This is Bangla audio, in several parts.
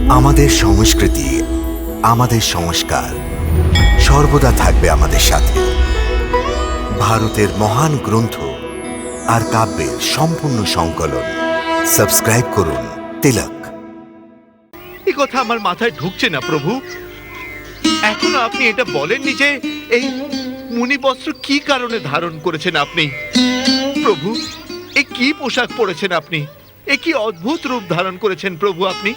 আমাদের সংস্কৃতি, আমাদের সংস্কার সর্বদা থাকবে আমাদের সাথে। ভারতের মহান গ্রন্থ আর কাব্যের সম্পূর্ণ সংকলন। সাবস্ক্রাইব করুন তিলক। এই কথা আমার মাথায় ঢুকছে না প্রভু। এখনো আপনি এটা বলেননি যে এই মুনি বস্ত্র কি কারণে ধারণ করেছেন আপনি। প্রভু, এ কি পোশাক পরেছেন আপনি? এ কি অদ্ভুত রূপ ধারণ করেছেন প্রভু আপনি?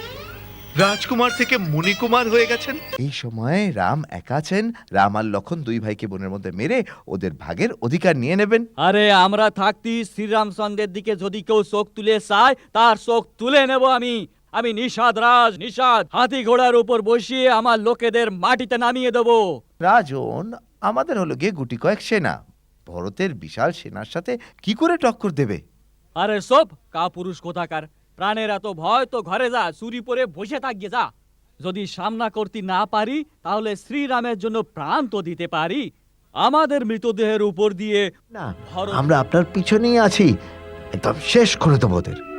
রাজকুমার থেকে মুনিকুমার হয়ে গেছেন। এই সময় রাম একা আছেন। রাম আর লক্ষণ দুই ভাইকে বোনের মধ্যে মেরে ওদের ভাগের অধিকার নিয়ে নেবেন। আরে আমরা থাকতি শ্রীরামচন্দ্রের দিকে যদি কেউ চোখ তুলে চায় তার চোখ তুলে নেব আমি। আমি নিষাদ রাজ, নিষাদ হাতি ঘোড়ার উপর বসিয়ে আমার লোকেদের মাটিতে নামিয়ে দেব। রাজন, আমাদের হলো গিয়ে গুটি কয়েক সেনা। ভরতের বিশাল সেনার সাথে কি করে টক্কর দেবে? আরে সব কাপুরুষ কোথাকার, প্রাণের এত ভয় তো ঘরে যা, চুরি পরে বসে থাকিয়ে যা। যদি সামনা করতে না পারি তাহলে শ্রীরামের জন্য প্রাণ তো দিতে পারি। আমাদের মৃতদেহের উপর দিয়ে না, ভরত- আমরা আপনার পিছনেই আছি। একদম শেষ করে দেবো ওদের।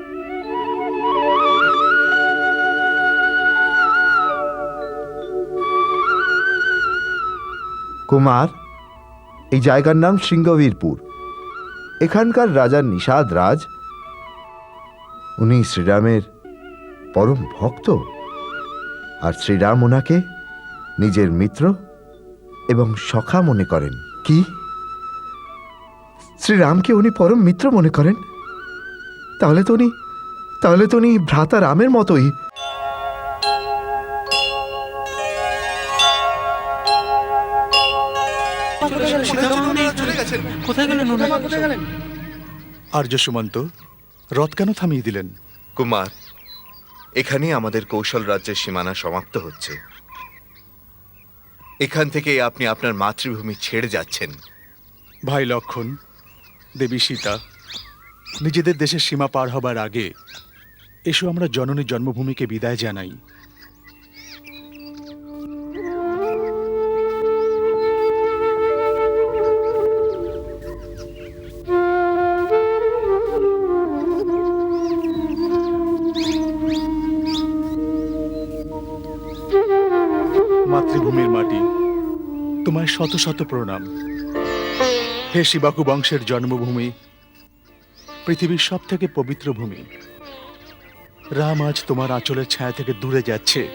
কুমার, এই জায়গার নাম সিংহবীরপুর। এখানকার রাজা নিষাদ রাজ, উনি শ্রীরামের পরম ভক্ত। আর শ্রীরাম ওনাকে নিজের মিত্র এবং সখা মনে করেন। কি? শ্রীরামকে উনি পরম মিত্র মনে করেন? তাহলে তো উনি ভ্রাতা রামের মতোই। আর্য সুমন্ত, রথ কেন থামিয়ে দিলেন? কুমার, এখানেই আমাদের কৌশল রাজ্যের সীমানা সমাপ্ত হচ্ছে। এখান থেকে আপনি আপনার মাতৃভূমি ছেড়ে যাচ্ছেন। ভাই লক্ষণ, দেবী সীতা, নিজেদের দেশের সীমা পার হবার আগে এসো আমরা জননী জন্মভূমিকে বিদায় জানাই। মাতৃভূমির মাটি, তোমায় শত শত প্রণাম। হে শিবাকু বংশের জন্মভূমি, পৃথিবীর সব থেকে পবিত্র ভূমি। রাম আজ তোমার আঁচলের ছায়া থেকে দূরে যাচ্ছে,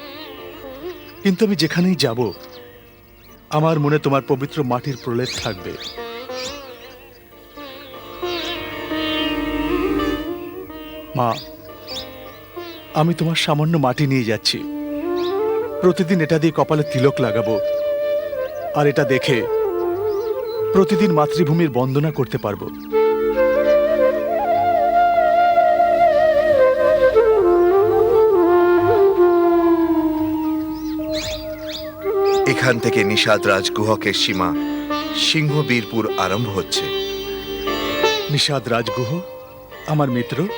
কিন্তু আমি যেখানেই যাব আমার মনে তোমার পবিত্র মাটির প্রলেপ থাকবে। মা, আমি তোমার সামান্য মাটি নিয়ে যাচ্ছি। প্রতিদিন এটা দিয়ে কপালে তিলক লাগাবো, আর এটা দেখে প্রতিদিন মাতৃভূমির বন্দনা করতে পারবো। এখান থেকে নিষাদ রাজ গুহকের সীমা সিংহবীরপুর আরম্ভ হচ্ছে। নিষাদ রাজগুহ আমার মিত্র।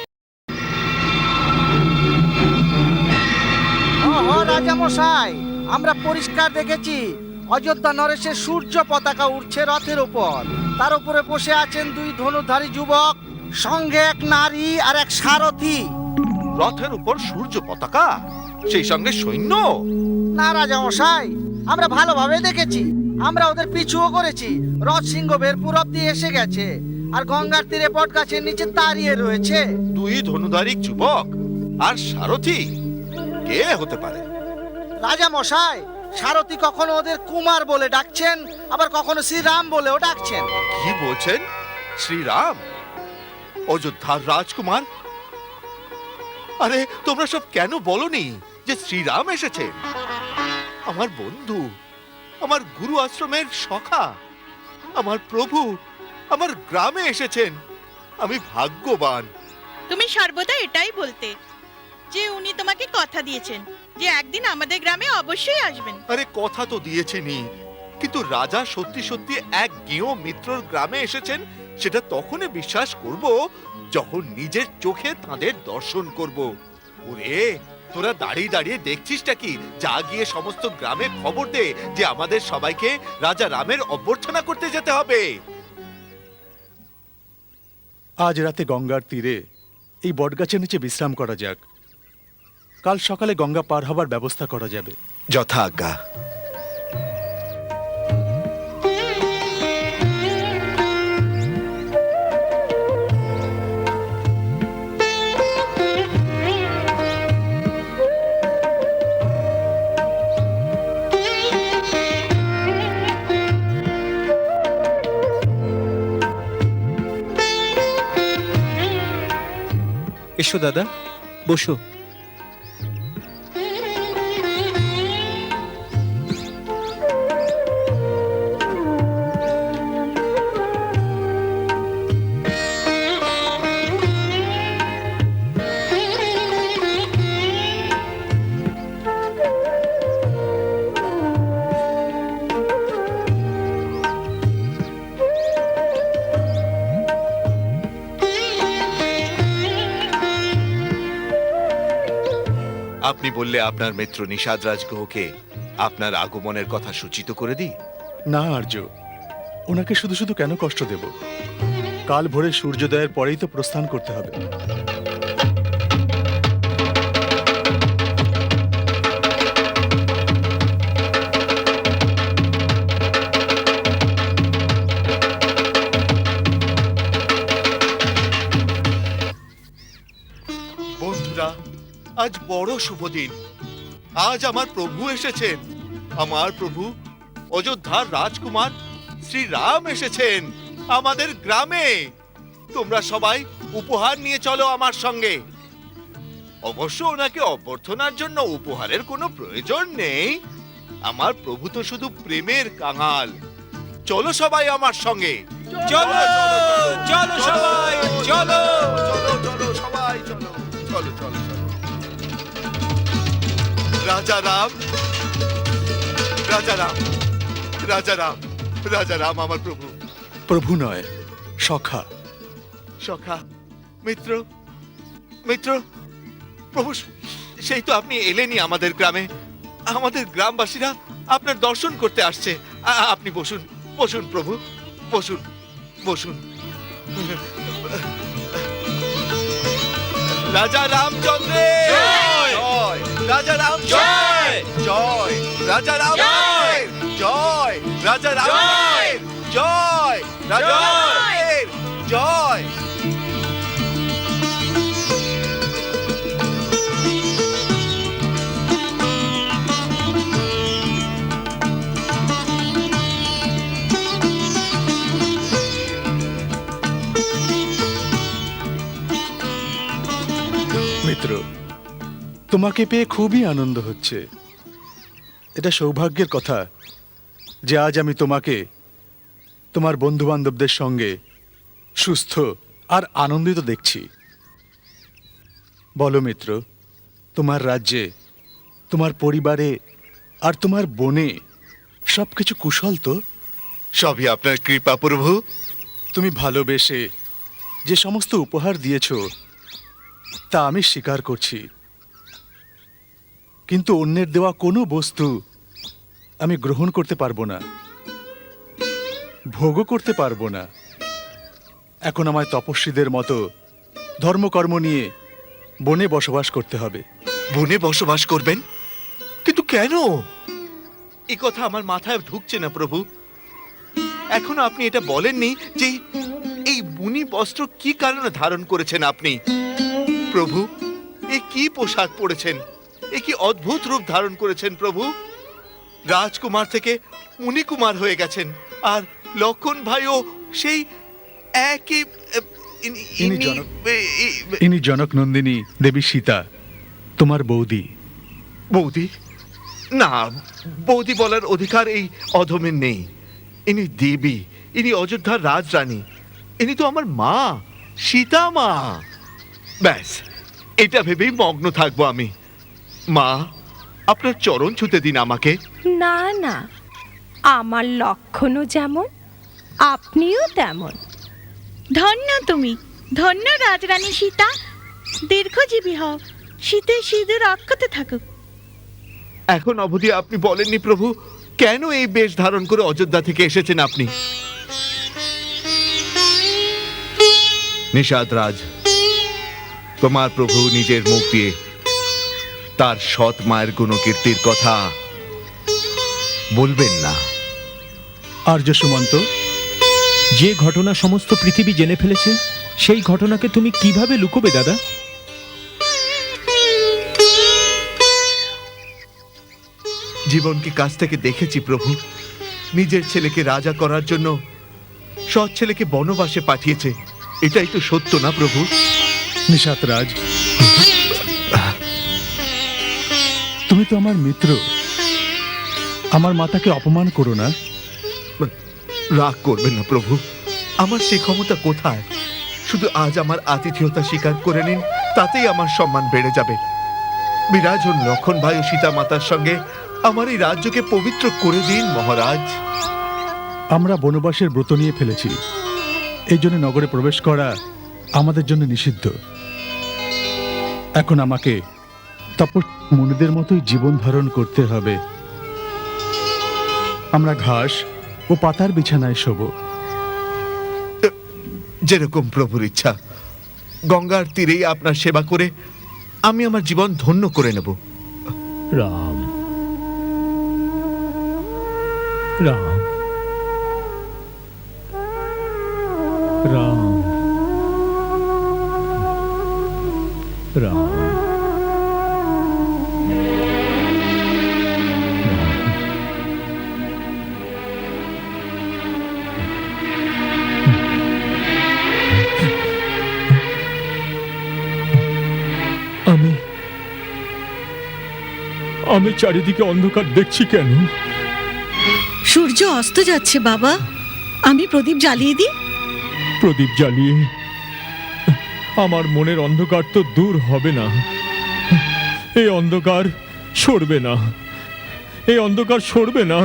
রাজামশাই, আমরা পরিষ্কার দেখেছি অযোধ্যা নরেশের সূর্য পতাকা উঠছে রথের উপর। তার উপরে বসে আছেন দুই ধনুধারী যুবক, সঙ্গে এক নারী আর এক সারথি। রথের উপর সূর্য পতাকা, সেই সঙ্গে সৈন্য? না রাজামশাই, আমরা ভালোভাবে দেখেছি। আমরা ওদের পিছুও করেছি। রথ সিংহবীরপুর অব্দি এসে গেছে, আর গঙ্গার তীরে বট গাছের নিচে দাঁড়িয়ে রয়েছে। দুই ধনুধারী যুবক আর সারথি, কে হতে পারে? রাজামশাই, সারথি কখনো ওদের কুমার বলে ডাকছেন, আবার কখনো শ্রীরাম বলেও ডাকছেন। কি বলছেন? শ্রীরাম, অযোধ্যার রাজকুমার? আরে তোমরা সব কেন বলনি যে শ্রীরাম এসেছেন? আমার বন্ধু, আমার গুরু আশ্রমের সখা, আমার প্রভু আমার গ্রামে এসেছেন। আমি ভাগ্যবান। তুমি সর্বদা এটাই বলতে যে উনি তোমাকে কথা দিয়েছেন যে একদিন আমাদের গ্রামে অবশ্যই আসবেন। আরে কথা তো দিয়েছেনই, কিন্তু রাজা সত্যি সত্যি এক গেঁয়ো মিত্রর গ্রামে এসেছেন সেটা তখনই বিশ্বাস করব যখন নিজের চোখে তাদের দর্শন করব। ওরে, তোরা দাঁড়িয়ে দাঁড়িয়ে দেখছিসটা কি? যা গিয়ে সমস্ত গ্রামে খবর দে যে আমাদের সবাইকে রাজা রামের অভ্যর্থনা করতে যেতে হবে। আজ রাতে গঙ্গার তীরে এই বটগাছের নিচে বিশ্রাম করা যাক। কাল সকালে গঙ্গা পার হবার ব্যবস্থা করা যাবে। যথা আজ্ঞা। এসো দাদা, বসো। আপনি বললে আপনার মিত্র নিষাদ রাজগুহকে আপনার আগমনের কথা সূচিত করে দিই। না আর্য, ওনাকে শুধু শুধু কেন কষ্ট দেব? কাল ভোরে সূর্যোদয়ের পরেই তো প্রস্থান করতে হবে। বন্ধুরা, আজ বড় শুভ দিন। আজ আমার প্রভু এসেছেন। আমার প্রভু অযোধ্যার রাজকুমার শ্রীরাম এসেছেন আমাদের গ্রামে। তোমরা সবাই উপহার নিয়ে চলো আমার সঙ্গে। অবশ্য ওনাকে অভ্যর্থনার জন্য উপহারের কোনো প্রয়োজন নেই। আমার প্রভু তো শুধু প্রেমের কাঙাল। চলো সবাই আমার সঙ্গে। চলো, চলো সবাই, চলো। চলো চলো সবাই চলো চলো চলো চলো। রাজা রাম, রাজা রাম, রাজা রাম, রাজা রাম আমার প্রভু। প্রভু নয়, সখা। সখা, মিত্র, মিত্র, প্রভু সেই তো আপনি এলেনই আমাদের গ্রামে। আমাদের গ্রামবাসীরা আপনার দর্শন করতে আসছে। আপনি বসুন, বসুন প্রভু, বসুন, বসুন। রাজা রামচন্দ্রের জয়! রাজা রাম জয়! জয়! রাজা রাম জয়! জয়! রাজা রাম জয়! রাজা রামের জয়! মিত্র, তোমাকে পেয়ে খুবই আনন্দ হচ্ছে। এটা সৌভাগ্যের কথা যে আজ আমি তোমাকে তোমার বন্ধু বান্ধবদের সঙ্গে সুস্থ আর আনন্দিত দেখছি। বলো মিত্র, তোমার রাজ্যে, তোমার পরিবারে আর তোমার বনে সবকিছু কুশল তো? সবই আপনার কৃপা প্রভু। তুমি ভালোবেসে যে সমস্ত উপহার দিয়েছ তা আমি স্বীকার করছি, কিন্তু অন্যের দেওয়া কোনো বস্তু আমি গ্রহণ করতে পারবো না, ভোগও করতে পারবো না। এখন আমায় তপস্বীদের মতো ধর্মকর্ম নিয়ে বনে বসবাস করতে হবে। বনে বসবাস করবেন? কিন্তু কেন? এই কথা আমার মাথায় ঢুকছে না প্রভু। এখনো আপনি এটা বলেননি যে এই বুনি বস্ত্র কি কারণে ধারণ করেছেন আপনি। প্রভু, এ কি পোশাক পরেছেন? এ কি অদ্ভুত রূপ ধারণ করেছেন প্রভু। রাজকুমার থেকে মুনিকুমার হয়ে গেছেন। আর লক্ষণ ভাইও সেই একই। ইনি জনক নন্দিনী দেবী সীতা, তোমার বৌদি। বৌদি? না, বৌদি বলার অধিকার এই অধমের নেই। ইনি দেবী, ইনি অযোধ্যার রাজরানী, ইনি তো আমার মা, সীতা মা। ব্যাস, এটা ভেবেই মগ্ন থাকবো আমি। মা, আপনার চরণ ছুতে দিন আমাকে। না না, আমার লক্ষণও যেমন আপনিও তেমন। ধন্য তুমি, ধন্য রাজরানী সীতা। দীর্ঘজীবী হও, শীতে সিঁদুর অক্ষত থাকুক। এখন অবধি আপনি বলেননি প্রভু, কেন এই বেশ ধারণ করে অযোধ্যা থেকে এসেছেন আপনি? নিষাদ রাজ, তোমার প্রভু নিজের মুখ দিয়ে তার সৎ মায়ের গুণকীর্তির কথা বলবেন না? আর্য সুমন্ত, যে ঘটনা সমস্ত পৃথিবী জেনে ফেলেছে সেই ঘটনাকে তুমি কিভাবে লুকোবে দাদা? জীবনকে কাছ থেকে দেখেছি প্রভু। নিজের ছেলেকে রাজা করার জন্য সৎ ছেলেকে বনবাসে পাঠিয়েছে। এটাই তো সত্য না প্রভু? নিশাত রাজ, তুমি তো আমার মিত্র, আমার মাতাকে অপমান করো না। রাগ করবেন না প্রভু, আমার সে ক্ষমতা কোথায়? শুধু আজ আমার আতিথেয়তা স্বীকার করে নিন, তাতেই আমার সম্মান বেড়ে যাবে। বিরাজ হন লক্ষণ ভাই ও সীতা মাতার সঙ্গে আমার এই রাজ্যকে পবিত্র করে দিন মহারাজ। আমরা বনবাসের ব্রত নিয়ে ফেলেছি, এই জন্য নগরে প্রবেশ করা আমাদের জন্য নিষিদ্ধ। এখন আমাকে তপস্বী মুনিদের মতোই জীবন ধারণ করতে হবে। আমরা ঘাস ও পাতার বিছানায় শোবো। যেরকম প্রভুর ইচ্ছা। গঙ্গার তীরেই আপনার সেবা করে আমি আমার জীবন ধন্য করে নেব। রাম, রাম, রাম, রাম, আমি চারিদিকে অন্ধকার দেখছি কেন? সূর্য অস্ত যাচ্ছে বাবা, আমি প্রদীপ জ্বালিয়ে দিই। প্রদীপ জ্বালিয়ে আমার মনের অন্ধকার তো দূর হবে না। এই অন্ধকার সরবে না, এই অন্ধকার সরবে না।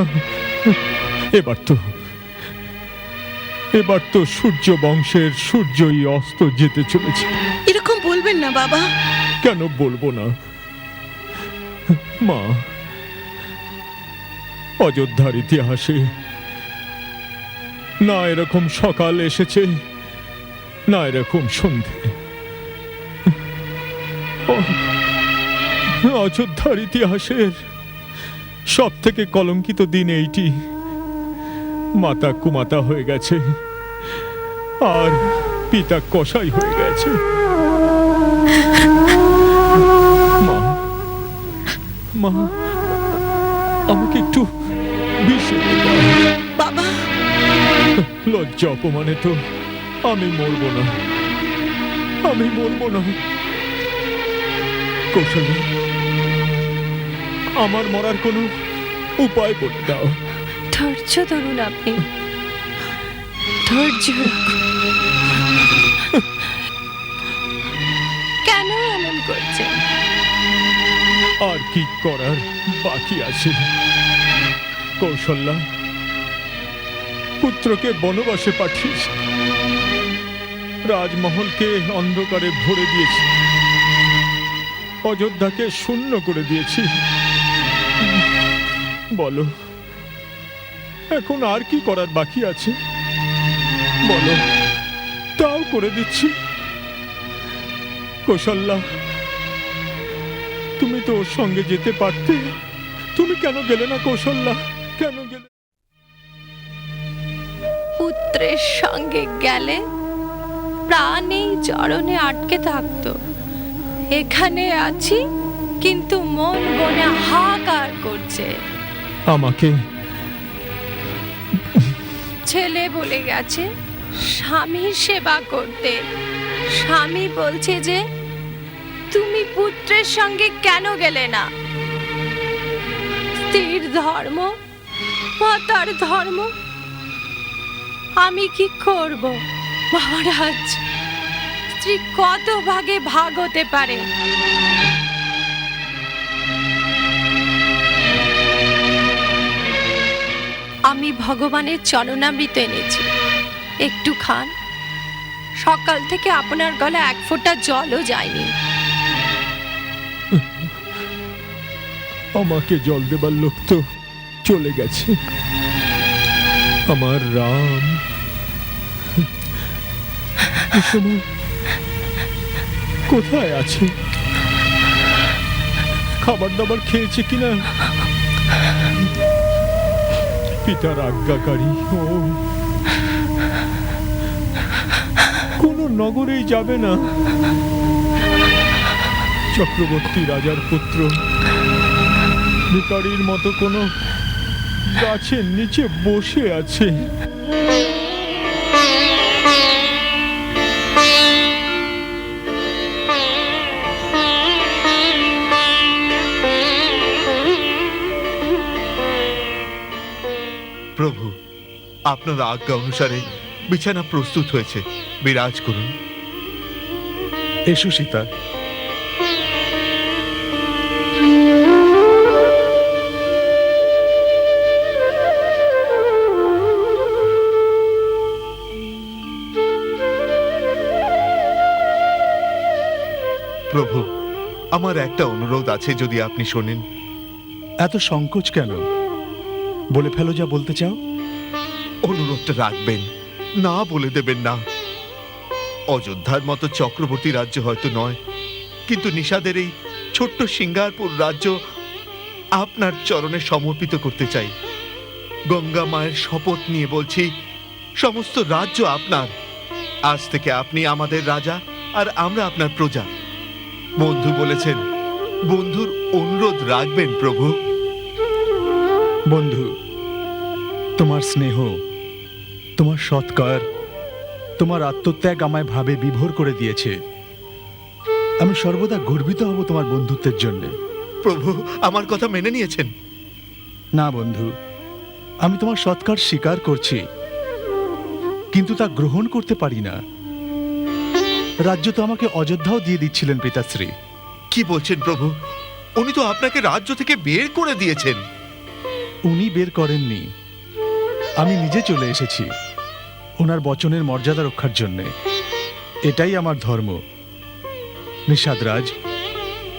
এবার তো সূর্য বংশের সূর্যই অস্ত যেতে চলেছে। এরকম বলবেন না বাবা। কেন বলবো না মা? অযোধ্যার ইতিহাসে না এরকম সকাল এসেছে, না এরকম সন্ধে। অযোধ্যার ইতিহাসের সব থেকে কলঙ্কিত দিন এইটি। মাতা কুমাতা হয়ে গেছে আর পিতা কসাই হয়ে গেছে। মা, মা, আমাকে একটু বিষ এনে দাও। বাবা, লজ্জা অপমানে তো আমি মরবো না, আমি মরবো না। কৌশলী, আমার মরার কোনো উপায় বলে দাও। ধৈর্য ধরুন আপনি, ধৈর্য রাখুন। কেন এমন করছেন? আর কি করার বাকি আছে? কৌশল্যা পুত্রকে বনবাসে পাঠিয়েছে, রাজমহলকে অন্ধকারে ভরে দিয়েছি, অযোধ্যাকে শূন্য করে দিয়েছি। বলো, এখন আর কি করার বাকি আছে? বলো, তাও করে দিচ্ছি। কৌশল্যা, তুমি তো ওর সঙ্গে যেতে পারতে, তুমি কেন গেলে না? কৌশল্যা, কেন গেলে? পুত্রের সঙ্গে গেলে প্রাণ এই চরণে আটকে থাকতো। এখানে আছি কিন্তু মন বনে হাহাকার করছে। আমাকে ছেলে বলে গেছে স্বামীর সেবা করতে। স্বামী বলছে যে তুমি পুত্রের সঙ্গে কেন গেলে না? স্ত্রীর ধর্ম, মাতার ধর্ম। আমি কি করব মহারাজ? স্ত্রী কত ভাগে ভাগ হতে পারে। আমি ভগবানের চরণামৃত এনেছি, একটু খান। সকাল থেকে আপনার গলা এক ফোঁটা জলও যায়নি। আমাকে জল দেবার লোক তো চলে গেছে। আমার রাম এই সময় কোথায় আছে? খাবার দাবার খেয়েছে কিনা? পিতার আজ্ঞাকারী ও কোন নগরেই যাবে না। চক্রবর্তী রাজার পুত্র ভিখারির মতো কোনো গাছের নিচে বসে আছে। প্রভু, আপনার আজ্ঞা অনুসারে বিছানা প্রস্তুত হয়েছে, বিরাজ করুন। এসো সীতা। প্রভু, আমার একটা অনুরোধ আছে, যদি আপনি শোনেন। এত সংকোচ কেন? বলে ফেলো যা বলতে চাও। অনুরোধটা রাখবেন, না বলে দেবেন না। অযোধ্যার মতো চক্রবর্তী রাজ্য হয়তো নয়, কিন্তু নিষাদের এই ছোট্ট সিঙ্গারপুর রাজ্য আপনার চরণে সমর্পিত করতে চাই। গঙ্গা মায়ের শপথ নিয়ে বলছি, সমস্ত রাজ্য আপনার। আজ থেকে আপনি আমাদের রাজা, আর আমরা আপনার প্রজা। বন্ধু বলেছেন, বন্ধুর অনুরোধ রাখবেন প্রভু। বন্ধু, তোমার স্নেহ, তোমার সৎকার, তোমার আত্মত্যাগ আমায় ভাবে বিভোর করে দিয়েছে। আমি সর্বদা গর্বিত হব তোমার বন্ধুত্বের জন্য। প্রভু, আমার কথা মেনে নিয়েছেন? না বন্ধু, আমি তোমার সৎকার স্বীকার করছি, কিন্তু তা গ্রহণ করতে পারি না। রাজ্য তো আমাকে অযোধ্যাও দিয়ে দিচ্ছিলেন পিতাশ্রী। কি বলছেন প্রভু? উনি তো আপনাকে রাজ্য থেকে বের করে দিয়েছেন। উনি বের করেননি, আমি নিজে চলে এসেছি ওনার বচনের মর্যাদা রক্ষার জন্যে। এটাই আমার ধর্ম। নিষাদরাজ,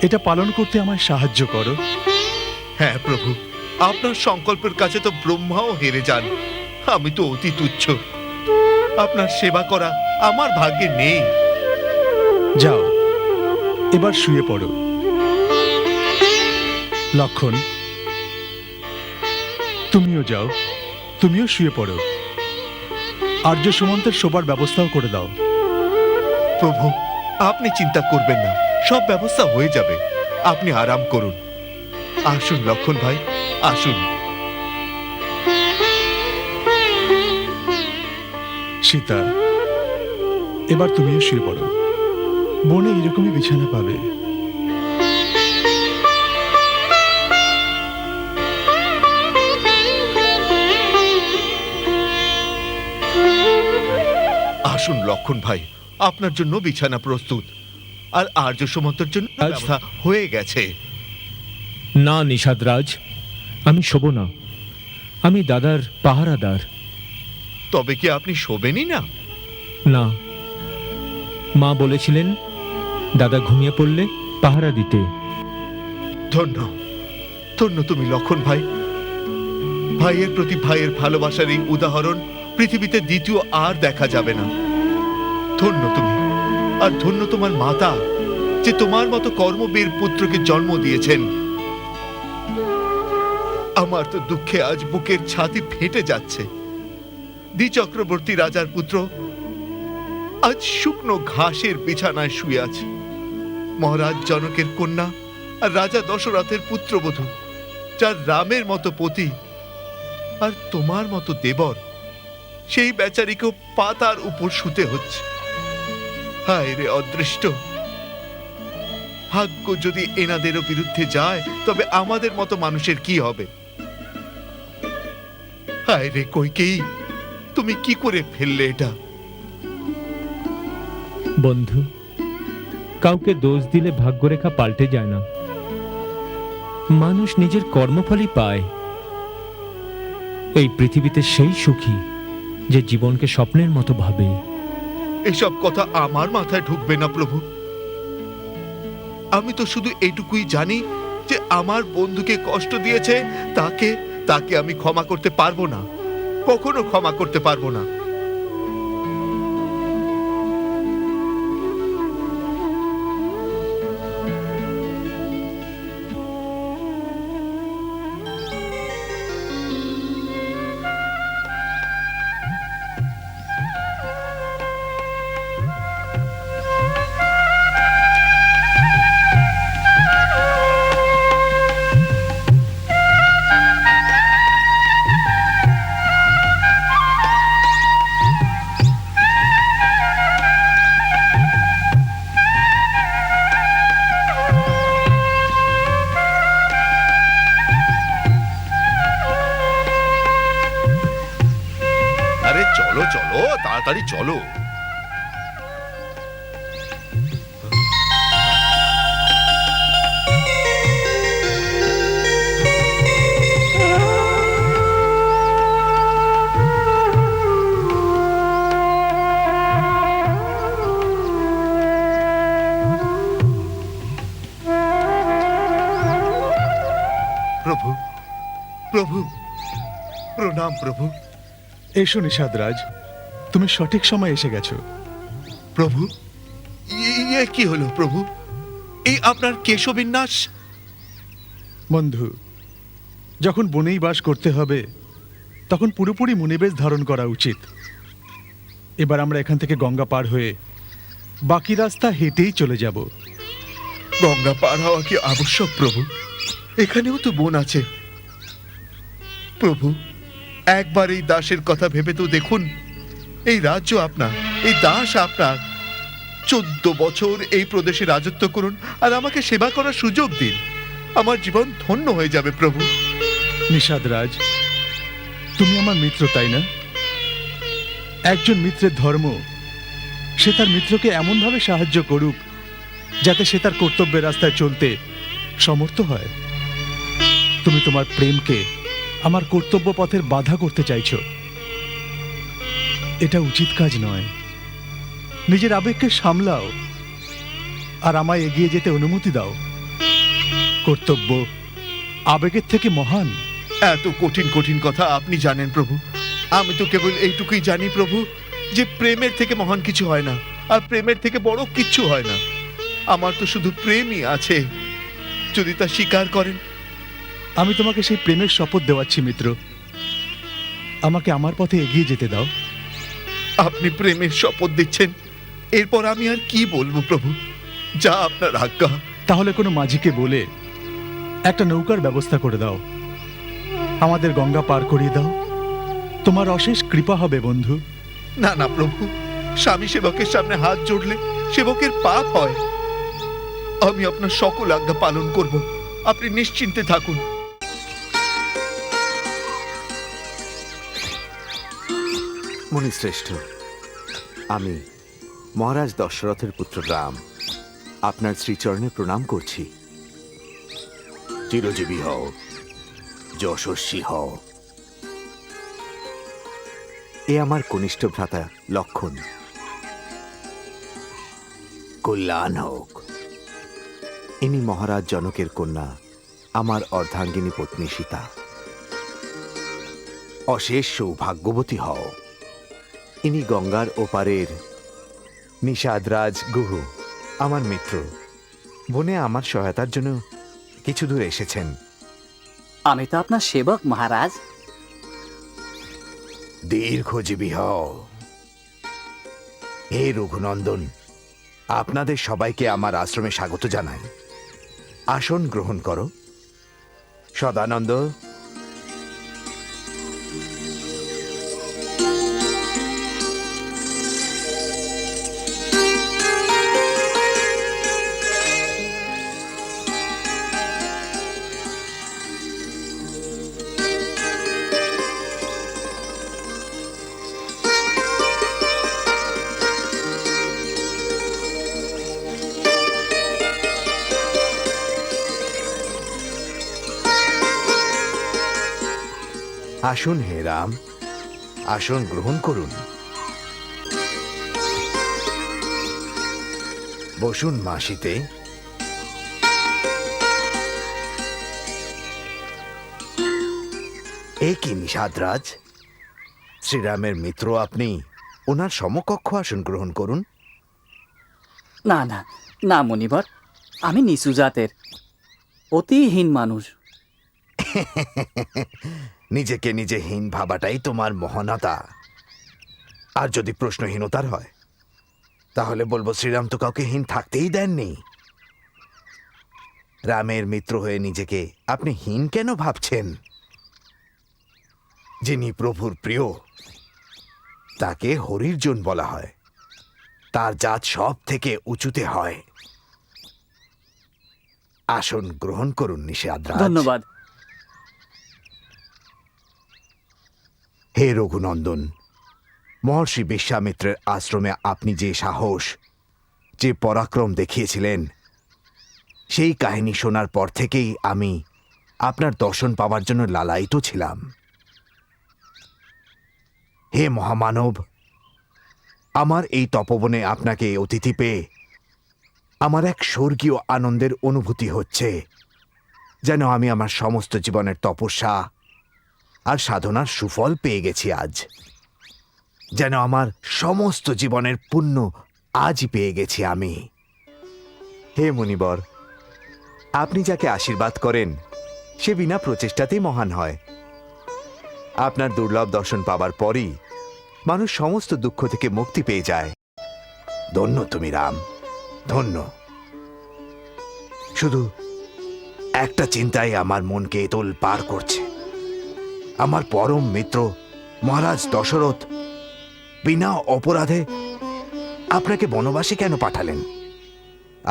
এটা পালন করতে আমায় সাহায্য করো। হ্যাঁ প্রভু, আপনার সংকল্পের কাছে তো ব্রহ্মাও হেরে যান। আমি তো অতি তুচ্ছ। আপনার সেবা করা আমার ভাগ্যে নেই। যাও, এবার শুয়ে পড়ো। লক্ষণ, তুমিও যাও, তুমিও শুয়ে পড়ো। আর্য সুমন্তের শোবার ব্যবস্থাও করে দাও। প্রভু, আপনি চিন্তা করবেন না, সব ব্যবস্থা হয়ে যাবে। আপনি আরাম করুন। আসুন লক্ষণ ভাই, আসুন। সীতা, এবার তুমিও শুয়ে পড়ো। বনে এরকমই বিছানা পাবে। আসুন লক্ষণ ভাই, আপনার জন্য বিছানা প্রস্তুত, আর আর্য সুমন্তের জন্য ব্যবস্থা হয়ে গেছে। না নিষাদরাজ, আমি শোব না। আমি দাদার পাহারাদার। তবে কি আপনি শোবেনই না? না, মা বলেছিলেন দাদা ঘুমিয়ে পড়লে পাহারা দিতে। ধন্য ধন্য তুমি লক্ষণ ভাই। ভাইয়ের প্রতি ভাইয়ের ভালোবাসার এই উদাহরণ পৃথিবীতে দ্বিতীয় আর দেখা যাবে না। ধন্য তুমি, আর ধন্য তোমার মাতা, যে তোমার মতো কর্মবীর পুত্রকে জন্ম দিয়েছেন। আমার তো দুঃখে আজ বুকের ছাতি ফেটে যাচ্ছে। দ্বি চক্রবর্তী রাজার পুত্র আজ শুকনো ঘাসের বিছানায় শুয়ে আছে। মহারাজ জনকের কন্যা আর রাজা দশরথের পুত্রবধূ, যার রামের মতো পতি আর তোমার মতো দেবর, সেই বেচারিকেও পাতার উপর শুতে হচ্ছে। হায় রে অদৃষ্ট! ভাগ্য যদি এনাদেরও বিরুদ্ধে যায়, তবে আমাদের মতো মানুষের কি হবে? হায় রে কইকেয়ী, তুমি কি করে ফেললে এটা? বন্ধু, কাউকে দোষ দিলে ভাগ্যরেখা পাল্টে যায় না। মানুষ নিজের কর্মফলই পায়। এই পৃথিবীতে সেই সুখী যে জীবনকে স্বপ্নের মতো ভাবে। এসব কথা আমার মাথায় ঢুকবে না প্রভু। আমি তো শুধু এইটুকুই জানি যে আমার বন্ধুকে কষ্ট দিয়েছে, তাকে তাকে আমি ক্ষমা করতে পারবো না, কখনো ক্ষমা করতে পারবো না। তাড়াতাড়ি চলো। প্রভু, প্রভু, প্রণাম প্রভু। এসো নিষাদরাজ, তুমি সঠিক সময় এসে গেছো। প্রভু, ইয়ে কি হলো প্রভু? এই আপনার কেশবিন্যাস? বন্ধু, যখন বনেই বাস করতে হবে তখন পুরোপুরি মুনিবেশ ধারণ করা উচিত। এবার আমরা এখান থেকে গঙ্গা পার হয়ে বাকি রাস্তা হেঁটেই চলে যাব। গঙ্গা পার হওয়া কি আবশ্যক প্রভু? এখানেও তো বন আছে। প্রভু, একবার এই দাসের কথা ভেবে তো দেখুন। এই রাজ্য আপনার, এই দাস আপনার। 14 বছর এই প্রদেশে রাজত্ব করুন আর আমাকে সেবা করার সুযোগ দিন। আমার জীবন ধন্য হয়ে যাবে প্রভু। নিষাদরাজ, তুমি আমার মিত্র, তাই না? একজন মিত্রের ধর্ম সে তার মিত্রকে এমনভাবে সাহায্য করুক যাতে সে তার কর্তব্যের রাস্তায় চলতে সমর্থ হয়। তুমি তোমার প্রেমকে আমার কর্তব্য পথের বাধা করতে চাইছো। এটা উচিত কাজ নয়। নিজের আবেগকে সামলাও আর আমায় এগিয়ে যেতে অনুমতি দাও। কর্তব্য আবেগের থেকে মহান। এত কঠিন কঠিন কথা আপনি জানেন প্রভু। আমি তো কেবল এইটুকুই জানি প্রভু, যে প্রেমের থেকে মহান কিছু হয় না, আর প্রেমের থেকে বড় কিচ্ছু হয় না। আমার তো শুধু প্রেমই আছে, যদি তা স্বীকার করেন। আমি তোমাকে সেই প্রেমের শপথ দেওয়াচ্ছি মিত্র। আমাকে আমার পথে এগিয়ে যেতে দাও। আপনি প্রেমের শপথ দিচ্ছেন, এরপর আমি আর কি বলবো প্রভু? যা আপনার আজ্ঞা। তাহলে কোনো মাঝিকে বলে একটা নৌকার ব্যবস্থা করে দাও, আমাদের গঙ্গা পার করিয়ে দাও। তোমার অশেষ কৃপা হবে বন্ধু। না না প্রভু, স্বামী সেবকের সামনে হাত জোড়লে সেবকের পাপ হয়। আমি আপনার সকল আজ্ঞা পালন করব, আপনি নিশ্চিন্তে থাকুন। মুনিশ্রেষ্ঠ, আমি মহারাজ দশরথের পুত্র রাম আপনার শ্রীচরণে প্রণাম করছি। চিরজীবী হও, যশস্বী হও। এ আমার কনিষ্ঠ ভ্রাতা লক্ষণ। কল্যাণ হোক। ইনি মহারাজ জনকের কন্যা, আমার অর্ধাঙ্গিনী পত্নী সীতা। অশেষ সৌভাগ্যবতী হও। ইনি গঙ্গার ওপারের নিষাদরাজ গুহু, আমার মিত্র। বনে আমার সহায়তার জন্য কিছু দূর এসেছেন। আমি তো আপনার সেবক মহারাজ। দীর্ঘজীবী হও। হে রঘুনন্দন, আপনাদের সবাইকে আমার আশ্রমে স্বাগত জানাই। আসন গ্রহণ করো। সদানন্দ, আসুন হে রাম, আসন গ্রহণ করুন। বসুন মাসিতে। এ কি নিষাদরাজ, শ্রীরামের মিত্র আপনি, ওনার সমকক্ষ আসন গ্রহণ করুন। না না না মনিবর, আমি নিচু জাতের অতিহীন মানুষ। নিজেকে নিজে হীন ভাবাটাই তোমার মহানতা। আর যদি প্রশ্নহীনতার হয় তাহলে বলবো শ্রীরাম তো কাউকে হীন থাকতেই দেননি। রামের মিত্র হয়ে নিজেকে আপনি হীন কেন ভাবছেন? যিনি প্রভুর প্রিয় তাকে হরির জন বলা হয়। তার জাত সব থেকে উঁচুতে হয়। আসন গ্রহণ করুন নিষাদরাজ। ধন্যবাদ। হে রঘুনন্দন, মহর্ষি বিশ্বামিত্রের আশ্রমে আপনি যে সাহস, যে পরাক্রম দেখিয়েছিলেন, সেই কাহিনী শোনার পর থেকেই আমি আপনার দর্শন পাওয়ার জন্য লালায়িত ছিলাম। হে মহামানব, আমার এই তপবনে আপনাকে অতিথি পেয়ে আমার এক স্বর্গীয় আনন্দের অনুভূতি হচ্ছে, যেন আমি আমার সমস্ত জীবনের তপস্যা আর সাধনার সুফল পেয়ে গেছি আজ। যেন আমার সমস্ত জীবনের পুণ্য আজই পেয়ে গেছি আমি। হে মুনিবর, আপনি যাকে আশীর্বাদ করেন সে বিনা প্রচেষ্টাতেই মহান হয়। আপনার দুর্লভ দর্শন পাবার পরই মানুষ সমস্ত দুঃখ থেকে মুক্তি পেয়ে যায়। ধন্য তুমি রাম, ধন্য। শুধু একটা চিন্তাই আমার মনকে তোল পার করছে। আমার পরম মিত্র মহারাজ দশরথ বিনা অপরাধে আপনাকে বনবাসে কেন পাঠালেন?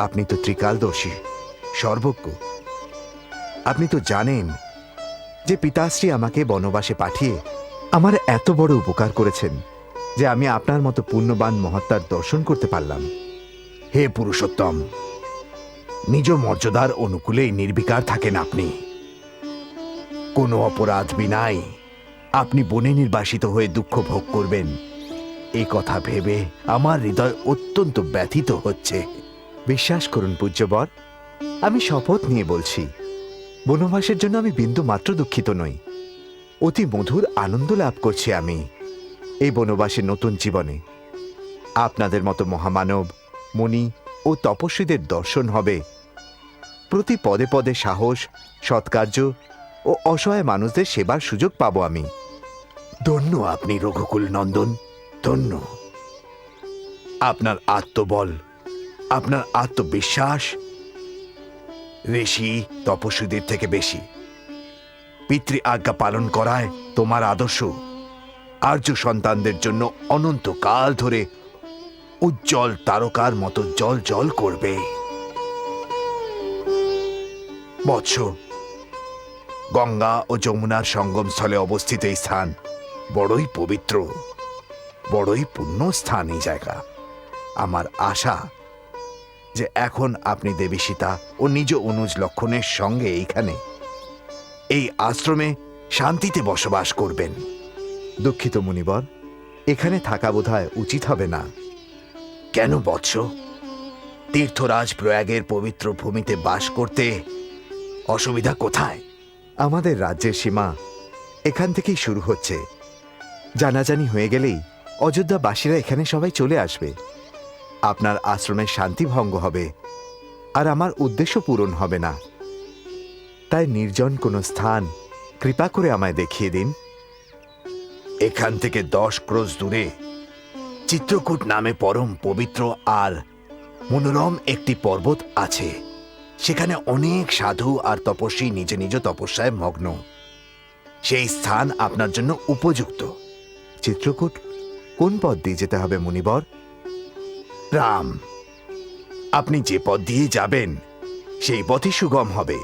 আপনি তো ত্রিকালদর্শী, সর্বজ্ঞ। আপনি তো জানেন যে পিতাশ্রী আমাকে বনবাসে পাঠিয়ে আমার এত বড় উপকার করেছেন যে আমি আপনার মতো পুণ্যবান মহাত্মার দর্শন করতে পারলাম। হে পুরুষোত্তম, নিজ মর্যাদার অনুকূলেই নির্বিকার থাকেন আপনি। কোনো অপরাধ বিনাই আপনি বনে নির্বাসিত হয়ে দুঃখ ভোগ করবেন, এই কথা ভেবে আমার হৃদয় অত্যন্ত ব্যথিত হচ্ছে। বিশ্বাস করুন পূজ্যবর, আমি শপথ নিয়ে বলছি, বনবাসের জন্য আমি বিন্দু মাত্র দুঃখিত নই। অতি মধুর আনন্দ লাভ করছি আমি এই বনবাসের নতুন জীবনে। আপনাদের মতো মহামানব, মুনি ও তপস্বীদের দর্শন হবে। প্রতি পদে পদে সাহস, সৎকার্য ও অসহায় মানুষদের সেবার সুযোগ পাব আমি। ধন্য আপনি রঘুকুল নন্দন, ধন্য। আপনার আত্মবল, আপনার আত্মবিশ্বাস ঋষি তপস্বীদের থেকে বেশি। পিতৃ আজ্ঞা পালন করায় তোমার আদর্শ আর্য সন্তানদের জন্য অনন্তকাল ধরে উজ্জ্বল তারকার মতো জল জল করবে। বৎস, গঙ্গা ও যমুনার সঙ্গমস্থলে অবস্থিত এই স্থান বড়ই পবিত্র, বড়ই পুণ্য স্থান এই জায়গা। আমার আশা যে এখন আপনি দেবী সীতা ও নিজ অনুজ লক্ষণের সঙ্গে এইখানে এই আশ্রমে শান্তিতে বসবাস করবেন। দুঃখিত মুনিবর, এখানে থাকা বোধহয় উচিত হবে না। কেন বৎস? তীর্থরাজ প্রয়াগের পবিত্র ভূমিতে বাস করতে অসুবিধা কোথায়? আমাদের রাজ্যের সীমা এখান থেকেই শুরু হচ্ছে। জানাজানি হয়ে গেলেই অযোধ্যাবাসীরা এখানে সবাই চলে আসবে। আপনার আশ্রমের শান্তি ভঙ্গ হবে আর আমার উদ্দেশ্য পূরণ হবে না। তাই নির্জন কোনো স্থান কৃপা করে আমায় দেখিয়ে দিন। এখান থেকে 10 ক্রোশ দূরে চিত্রকূট নামে পরম পবিত্র আর মনোরম একটি পর্বত আছে। সেখানে অনেক সাধু আর তপস্বী নিজ নিজ তপস্যায় মগ্ন। সেই স্থান আপনার জন্য উপযুক্ত। চিত্রকূট কোন পথ দিয়ে যেতে হবে মুনিবর? রাম, আপনি যে পথ দিয়ে যাবেন সেই পথই সুগম হবে।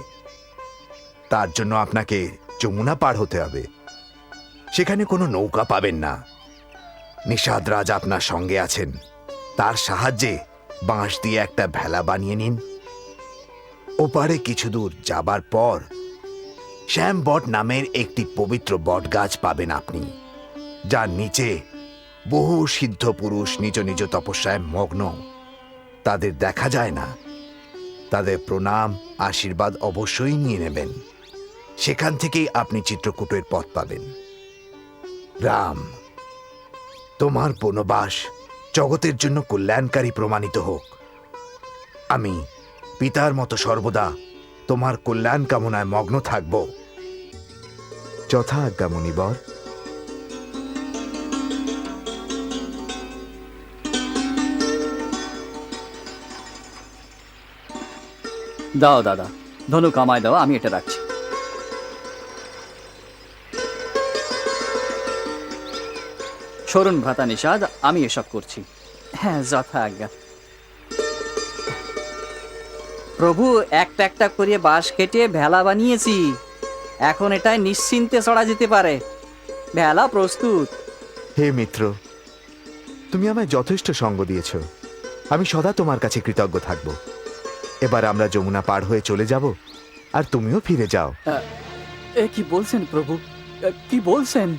তার জন্য আপনাকে যমুনা পার হতে হবে। সেখানে কোনো নৌকা পাবেন না। নিষাদ রাজ আপনার সঙ্গে আছেন, তার সাহায্যে বাঁশ দিয়ে একটা ভেলা বানিয়ে নিন। ওপারে কিছু দূর যাবার পর শ্যামবট নামের একটি পবিত্র বট গাছ পাবেন আপনি, যার নিচে বহু সিদ্ধ পুরুষ নিজ নিজ তপস্যায় মগ্ন। তাদের দেখা যায় না, তাদের প্রণাম আশীর্বাদ অবশ্যই নিয়ে নেবেন। সেখান থেকেই আপনি চিত্রকূটের পথ পাবেন। রাম, তোমার বনবাস জগতের জন্য কল্যাণকারী প্রমাণিত হোক। আমি পিতার মতো সর্বদা তোমার কল্যাণ কামনায় মগ্ন থাকব। যথা আজ্ঞা মুনিবর। দাও দাদা, ধনুক আমায় দাও, আমি এটা রাখছি। সরুন ভ্রাতা নিষাদ, আমি এসব করছি। হ্যাঁ, যথা আজ্ঞা। প্রভু, একটা একটা করে বাঁশ কেটে ভেলা বানিয়েছি। এখন এটাই নিশ্চিন্তে চড়া যেতে পারে। ভেলা প্রস্তুত। হে মিত্র, তুমি আমায় যথেষ্ট সঙ্গ দিয়েছ, আমি সদা তোমার কাছে কৃতজ্ঞ থাকব। এবার আমরা যমুনা পার হয়ে চলে যাব, আর তুমিও ফিরে যাও। এ কি বলছেন প্রভু, কি বলছেন?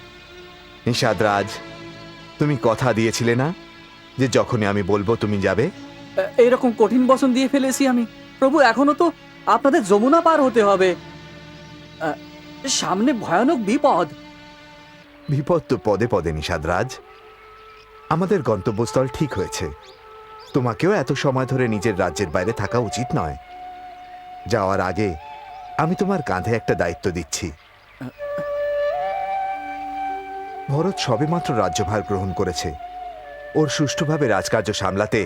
নিষাদ রাজ, তুমি কথা দিয়েছিলে না যে যখনই আমি বলবো তুমি যাবে? এরকম কঠিন বচন দিয়ে ফেলেছি আমি প্রভু। এখনো তো আপনাদের যমুনা পার হতে হবে, সামনে ভয়ানক বিপদ। বিপদ তো পদে পদে নিষাদ রাজ। আমাদের গন্তব্যস্থল ঠিক হয়েছে, তোমাকেও এত সময় ধরে নিজের রাজ্যের বাইরে থাকা উচিত নয়। যাওয়ার আগে আমি তোমার কাঁধে একটা দায়িত্ব দিচ্ছি। ভরত সবেমাত্র রাজ্যভার গ্রহণ করেছে, ওর সুষ্ঠুভাবে রাজকার্য সামলাতে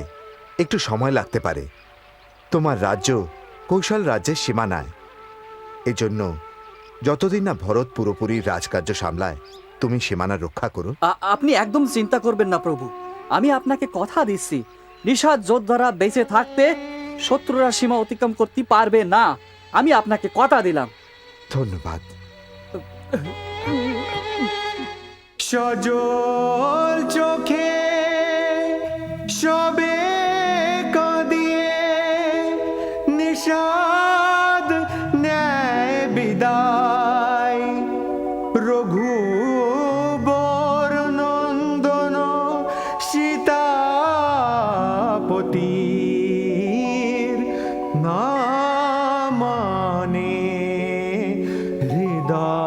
একটু সময় লাগতে পারে। তোমার রাজ্য কৌশল রাজ্যের সীমানায়, এজন্য যতদিন না ভরত পুরোপুরি রাজকার্য সামলায় তুমি সীমানা রক্ষা করো। আপনি একদম চিন্তা করবেন না প্রভু, আমি আপনাকে কথা দিচ্ছি, নিষাদ যোদ্ধারা বেঁচে থাকতে শত্রুরা সীমা অতিক্রম করতে পারবে না। আমি আপনাকে কথা দিলাম। ধন্যবাদ। সজল চোখে সবে কাঁদিয়ে নিষাদ ন্যায় বিদায়, রঘুবর নন্দন সীতাপতির না মানে হৃদয়।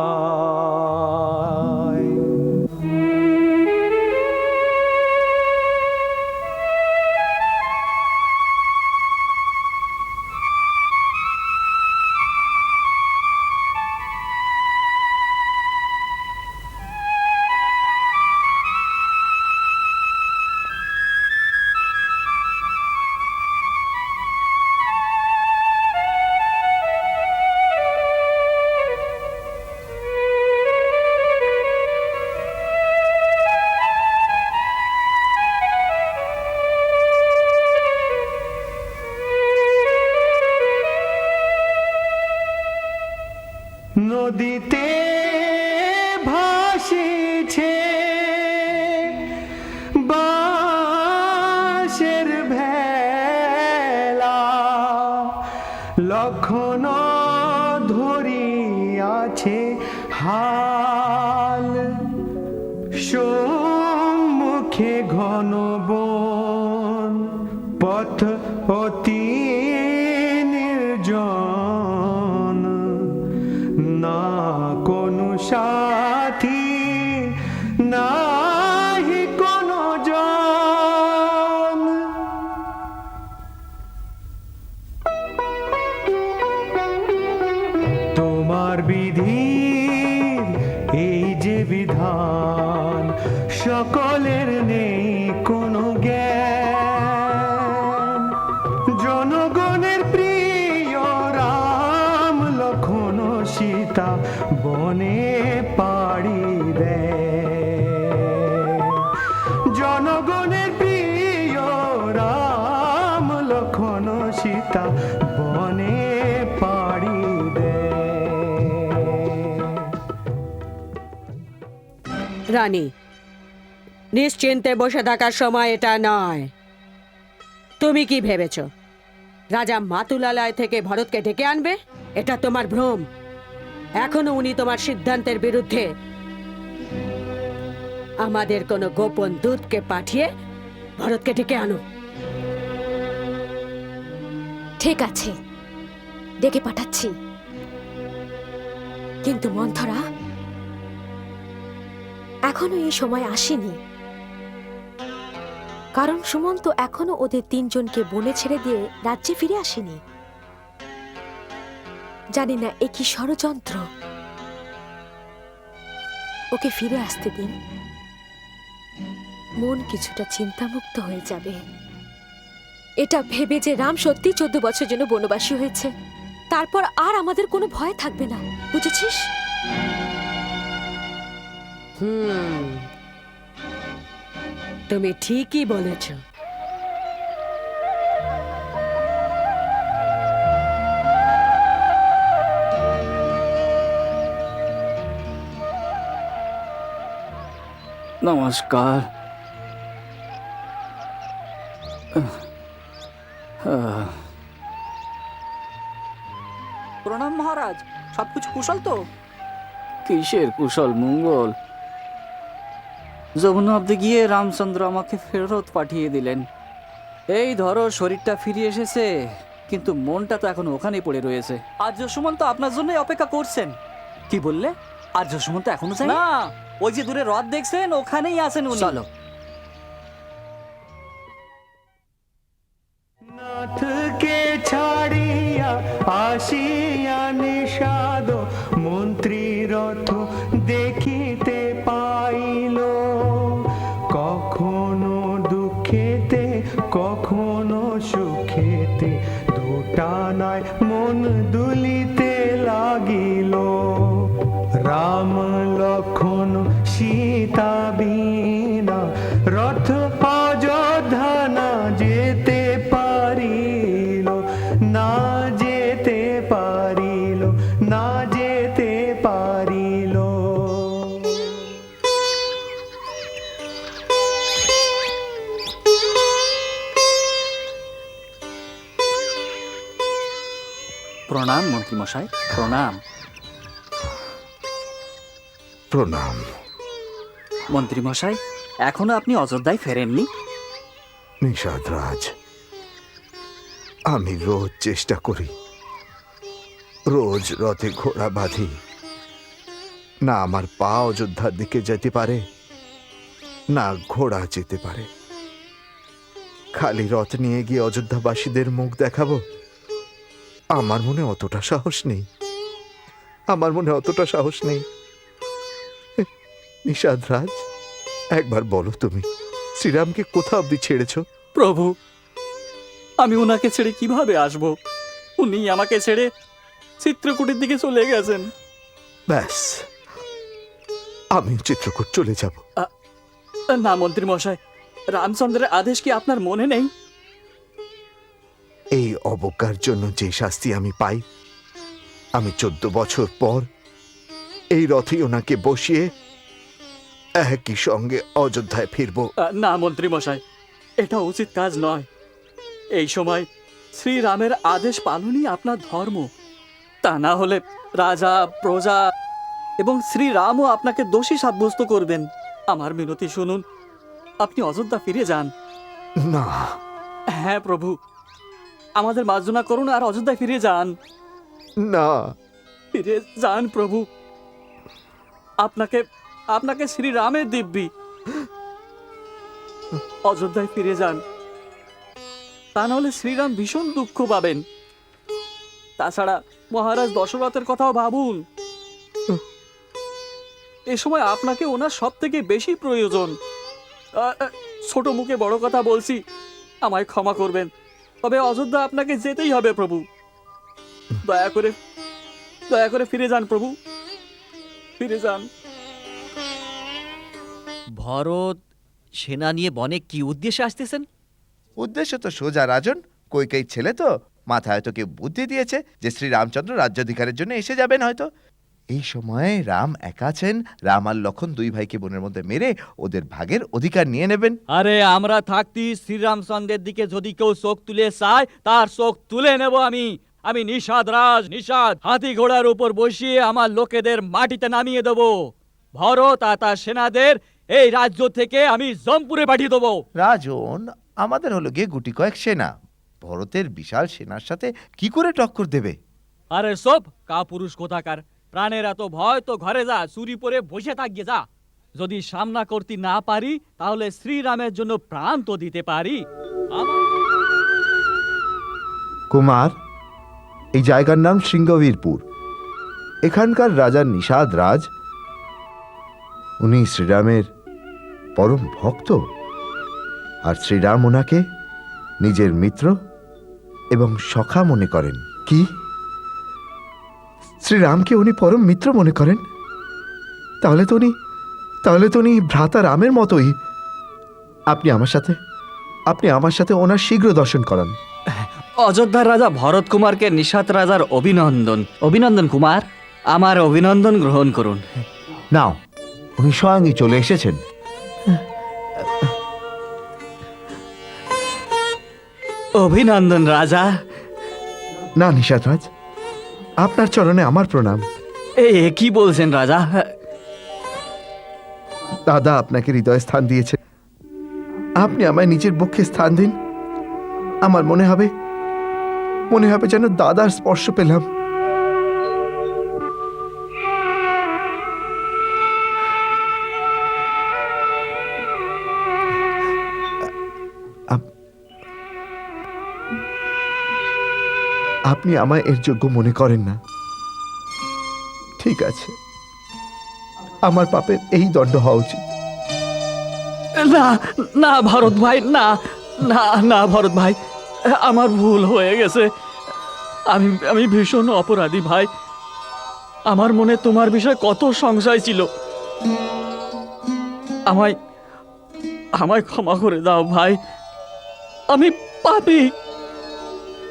নদীতে ভাসিছে বাঁশের ভেলা, লক্ষণ ধরিয়াছে হাল, সম্মুখে ঘন বন, পথ অতি নির্জন, না কোনো সাথী নাহি কোনো জন। তোমার বিধির এই যে বিধান, সকলের নেই কোনো জ্ঞান, জনগণের প্রিয় রাম লক্ষণ সীতা বনে পাড়ি দেয়, জনগণের প্রিয় রাম লক্ষণ সীতা বনে পাড়ি দেয়। রানী, নিশ্চিন্তে বসে থাকার সময় এটা নয়। তুমি কি ভেবেছ রাজা মাতুলালয় থেকে ভরতকে ডেকে আনবে? এটা তোমার ভ্রম। এখনো উনি তোমার সিদ্ধান্তের বিরুদ্ধে। আমাদের কোনো গোপন দূতকে পাঠিয়ে ভরতকে ডেকে আনো। ঠিক আছে, ডেকে পাঠাচ্ছি। কিন্তু মন্থরা, এখনো এই সময় আসেনি, কারণ সুমন্ত এখনো ওদের 3 জনকে বনে ছেড়ে দিয়ে রাজ্যে ফিরে আসেনি। জানি না এ কি ষড়যন্ত্র। ওকে ফিরে আসতে দিন, মন কিছুটা চিন্তামুক্ত হয়ে যাবে। এটা ভেবে যে রাম সত্যি 14 বছর জন্য বনবাসী হয়েছে, তারপর আর আমাদের কোনো ভয় থাকবে না, বুঝেছিস? তুমি ঠিকই বলেছ। নমস্কার। প্রণাম মহারাজ, সবকিছু কুশল তো? কিসের কুশল মঙ্গল? যমুনা অব্দি গিয়ে রামচন্দ্র আমাকে ফেরত পাঠিয়ে দিলেন। এই ধরো, শরীরটা ফিরে এসেছে, কিন্তু মনটা তো এখন ওখানেই পড়ে রয়েছে। আর্য সুমন তো আপনার জন্যই অপেক্ষা করছেন। কি বললে? আর্য সুমন তো এখনো যায় না? ওই যে দূরে হ্রদ দেখছেন, ওখানেই আছেন উনি। চলো। নাথকে ছাড়িয়া আসিয়া নিষাদ মন্ত্রী রথ দেখিতে পাইল, কখনো দুঃখেতে কখনো সুখেতে দুটানায় মন দুলিতে লাগিল। রাম লক্ষণ সীতা বিনা রথ অযোধ্যা না যেতে পারিল, না যেতে পারিল, না যেতে পারিল। প্রণাম মন্ত্রী মশাই, প্রণাম। প্রণাম। মন্ত্রী মশাই, এখনো আপনি অযোধ্যায় ফেরেননি? নিষাদ রাজ, আমি রোজ চেষ্টা করি, রোজ রথে ঘোড়া বাঁধি, না আমার পা অযোধ্যার দিকে যেতে পারে, না ঘোড়া যেতে পারে। খালি রথ নিয়ে গিয়ে অযোধ্যাবাসীদের মুখ দেখাবো, আমার মনে অতটা সাহস নেই, আমার মনে অতটা সাহস নেই। নিষাদ রাজ, একবার বলো তুমি, শ্রীরামকে কোথা অব্দি ছেড়েছ? প্রভু, আমি ওনাকে ছেড়ে কিভাবে আসব? উনি আমাকে ছেড়ে চিত্রকূটের দিকে চলে গেছেন। ব্যাস, আমি চিত্রকূট চলে যাব। না মন্ত্রী মশাই, রামচন্দ্রের আদেশ কি আপনার মনে নেই? এই অবজ্ঞার জন্য যে শাস্তি আমি পাই, আমি 14 বছর পর এই রথে ওনাকে বসিয়ে একই সঙ্গে অযোধ্যায় ফিরব। না মন্ত্রী মশাই, এটা উচিত কাজ নয়। এই সময় শ্রীরামের আদেশ পালনই আপনার ধর্ম। তা না হলে রাজা, প্রজা এবং শ্রীরামও আপনাকে দোষী সাব্যস্ত করবেন। আমার মিনতি শুনুন, আপনি অযোধ্যা ফিরে যান। না। হ্যাঁ প্রভু, আমাদের মার্জনা করুন আর অযোধ্যায় ফিরে যান। না, ফিরে যান প্রভু। আপনাকে আপনাকে শ্রীরামের দিব্যি। অযোধ্যায় ফিরে যান, তা নাহলে শ্রীরাম ভীষণ দুঃখ পাবেন। তাছাড়া মহারাজ দশরথের কথাও ভাবুন। এ সময় আপনাকে ওনার সব থেকে বেশি প্রয়োজন। ছোট মুখে বড় কথা বলছি, আমায় ক্ষমা করবেন, তবে অযোধ্যা আপনাকে যেতেই হবে প্রভু। দয়া করে ফিরে যান প্রভু, ফিরে যান। ভরত সেনা নিয়ে বনে কি উদ্দেশ্যে আসতেছেন? উদ্দেশ্য তো সোজা রাজন, কৈকেয়ীর ছেলে তো, মাথায় হয়তো কেউ বুদ্ধি দিয়েছে যে শ্রীরামচন্দ্র রাজ্যাধিকারের জন্য এসে যাবেন হয়তো। এই সময়ে রাম একা আছেন, রাম আর লক্ষণ দুই ভাইকে বোনের মধ্যে মেরে ওদের ভাগের অধিকার নিয়ে নেবেন। আরে আমরা থাকতি শ্রীরামচন্দ্রের দিকে যদি কেউ চোখ তুলে চায়, তার চোখ তুলে নেব আমি। আমি নিষাদ রাজ, নিষাদ, হাতি ঘোড়ার উপর বসিয়ে আমার লোকেদের মাটিতে নামিয়ে দেব। ভরত আর তার সেনাদের এই রাজ্য থেকে আমি জমপুরে পাঠিয়ে দেবো। রাজন, আমাদের হলো গিয়ে গুটি কয়েক সেনা, ভরতের বিশাল সেনার সাথে কি করে টক্কর দেবে? আরে সব কাপুরুষ কোথাকার, প্রাণের এত ভয় তো ঘরে যা, চুরি পরে বসে থাকিয়ে যা। যদি সামনা করতে না পারি, তাহলে শ্রীরামের জন্য প্রাণ তো দিতে পারি। কুমার, এই জায়গার নাম সিংহবীরপুর। এখানকার রাজা নিষাদ রাজ, উনি শ্রীরামের পরম ভক্ত, আর শ্রীরাম ওনাকে নিজের মিত্র এবং সখা মনে করেন। কি? শ্রীরামকে উনি পরম মিত্র মনে করেন? তাহলে তো উনি ভ্রাতা রামের মতোই। আপনি আমার সাথে ওনার শীঘ্র দর্শন করান। অযোধ্যার রাজা ভরত কুমারকে নিষাদ রাজার অভিনন্দন। অভিনন্দন কুমার, আমার অভিনন্দন গ্রহণ করুন। নাও, উনি স্বয়ংই চলে এসেছেন। অভিনন্দন রাজা। না নিষাদরাজ, আপনার চরণে আমার প্রণাম। এ কি বলছেন রাজা? দাদা আপনাকে হৃদয়ে স্থান দিয়েছে, আপনি আমায় নিজের বক্ষে স্থান দিন। আমার মনে হবে যেন দাদার স্পর্শ পেলাম। আপনি আমায় এর যোগ্য মনে করেন না, ঠিক আছে, আমার পাপের এই দণ্ড হওয়া উচিত। না না ভরত ভাই, না না না ভরত ভাই, আমার ভুল হয়ে গেছে। আমি ভীষণ অপরাধী ভাই। আমার মনে তোমার বিষয়ে কত সংশয় ছিল। আমায় ক্ষমা করে দাও ভাই, আমি পাপী।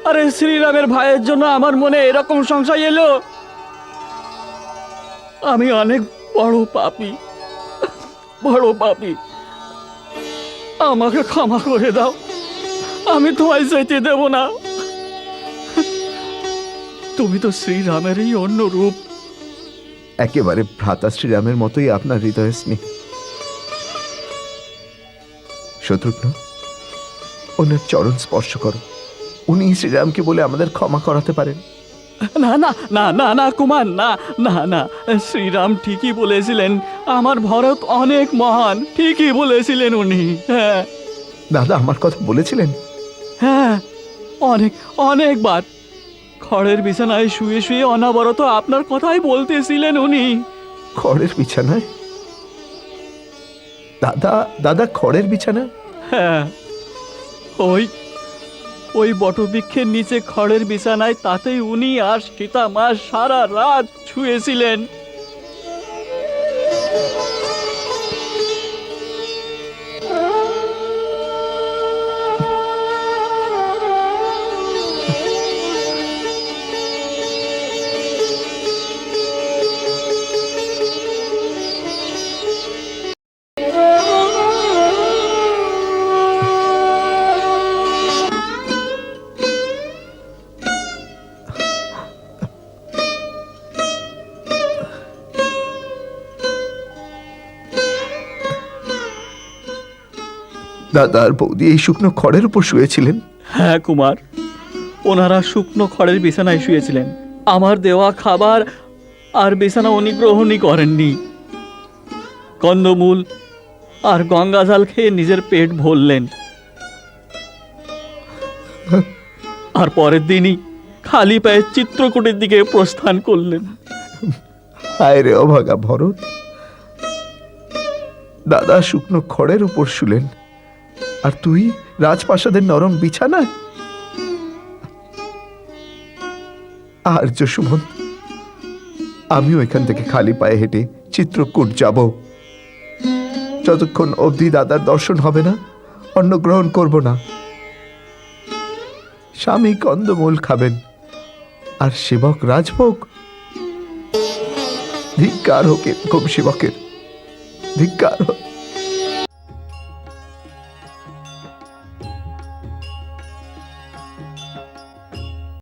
আরে শ্রীরামের ভাইয়ের জন্য আমার মনে এরকম সংশয় এলো। আমি অনেক বড় পাপী, বড় পাপী। আমাকে ক্ষমা করে দাও, আমি তোমায় যেতে দেব না। তুমি তো শ্রীরামেরই অন্য রূপ। একেবারে ভ্রাতা শ্রীরামের মতোই আপনার হৃদয় স্নেহ। শত্রুঘ্ন, ওনার চরণ স্পর্শ করো, উনি শ্রীরামকে বলে আমাদের ক্ষমা করাতে পারেন। না না না না না কুমার, না না না, শ্রীরাম ঠিকই বলেছিলেন, আমার ভরত অনেক মহান, ঠিকই বলেছিলেন উনি। হ্যাঁ দাদা আমার কথা বলেছিলেন? হ্যাঁ, অনেকবার খড়ের বিছানায় শুয়ে শুয়ে অনবরত আপনার কথাই বলতেছিলেন উনি। খড়ের বিছানায়? দাদা খড়ের বিছানায়? হ্যাঁ, ওই বটবৃক্ষের নিচে খড়ের বিছানায়, তাতেই উনি আর সীতা মা সারা রাত শুয়েছিলেন। দাদার বৌদি এই শুকনো খড়ের উপর শুয়েছিলেন? হ্যাঁ কুমার, ওনারা শুকনো খড়ের বিছানায় শুয়েছিলেন। আমার দেওয়া খাবার আর বিছানা উনি গ্রহণই করেননি। কন্দমূল আর গঙ্গা জল খেয়ে নিজের পেট ভরলেন, আর পরের দিনই খালি পায়ে চিত্রকূটের দিকে প্রস্থান করলেন। হায় রে অভাগা ভরত, দাদা শুকনো খড়ের উপর শুলেন, আর তুই রাজপ্রাসাদের নরম বিছানায়। আর্য সুমন্ত, আমিও এখান থেকে খালি পায়ে হেঁটে চিত্রকূট যাব। যতক্ষণ অবধি দাদার দর্শন হবে না, অন্ন গ্রহণ করব না। স্বামী কন্দমূল খাবেন, আর সেবক রাজভোগ। ধিক্কার হোক এরকম সেবকের, ধিক্কার হোক।